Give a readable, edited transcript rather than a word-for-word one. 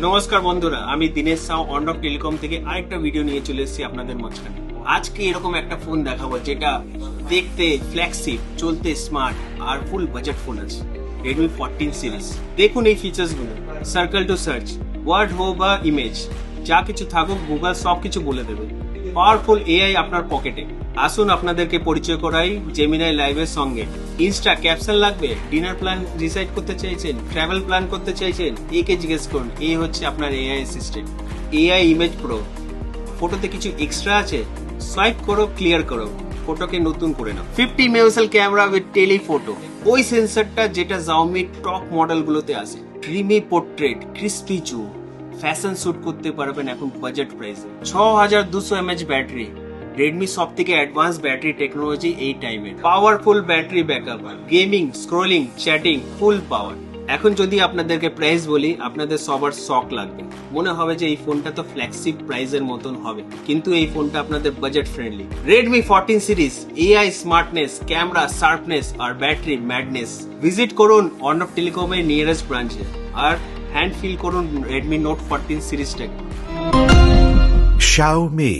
নমস্কার বন্ধুরা, আমি দিনেশ সাউ অর্ণব টেলিকম থেকে আরেকটা ভিডিও নিয়ে চলে এসেছি আপনাদের মাঝখানে। আজকে এরকম একটা ফোন দেখাবো যেটা দেখতে ফ্ল্যাগশিপ, চলতে স্মার্ট আর ফুল বাজেট ফোন আছে। Redmi 14 series. দেখুন এই ফিচার্স গুলো। সার্কেল টু সার্চ, ওয়ার্ড হোক বা ইমেজ, যা কিছু থাকুক গুগল সব কিছু বলে দেবে। পাওয়ারফুল এআই আপনার পকেটে। আসুন আপনাদেরকে পরিচয় করাই জেমিনাই লাইভের সঙ্গে। ইনস্টা ক্যাপশন লাগবে, ডিনার প্ল্যান ডিসাইড করতে চাইছেন, ট্রাভেল প্ল্যান করতে চাইছেন, একে জিজ্ঞেস করুন। এই হচ্ছে আপনার AI assistant. AI image pro. ফটোতে কিছু এক্সট্রা আছে, সোয়াইপ করো, ক্লিয়ার করো, ফটোকে নতুন করে নাও। 50 মেগাপিক্সেল ক্যামেরা উইথ টেলিফটো, ওই সেন্সরটা যেটা Xiaomi টপ মডেলগুলোতে আছে। Creamy portrait, crispy zoom, fashion shoot করতে পারবেন এখন বাজেট প্রাইসে। 6200 mAh ব্যাটারি, রেডমি সব থেকে অ্যাডভান্স ব্যাটারি টেকনোলজি এই time. Powerful battery backup, gaming, scrolling, chatting, full power. এখন যদি আপনাদেরকে প্রাইস বলি, আপনাদের সবার শক লাগবে, মনে হবে যে এই ফোনটা তো ফ্ল্যাগশিপ প্রাইসের মতন হবে, কিন্তু এই ফোনটা আপনাদের budget friendly. Redmi 14 series, AI smartness, camera sharpness আর ব্যাটারি ম্যাডনেস। ভিজিট করুন অর্ণব টেলিকমের নিয়ারেস্ট ব্রাঞ্চে আর হ্যান্ড ফিল করুন Redmi Note 14 সিরিজটাকে। Xiaomi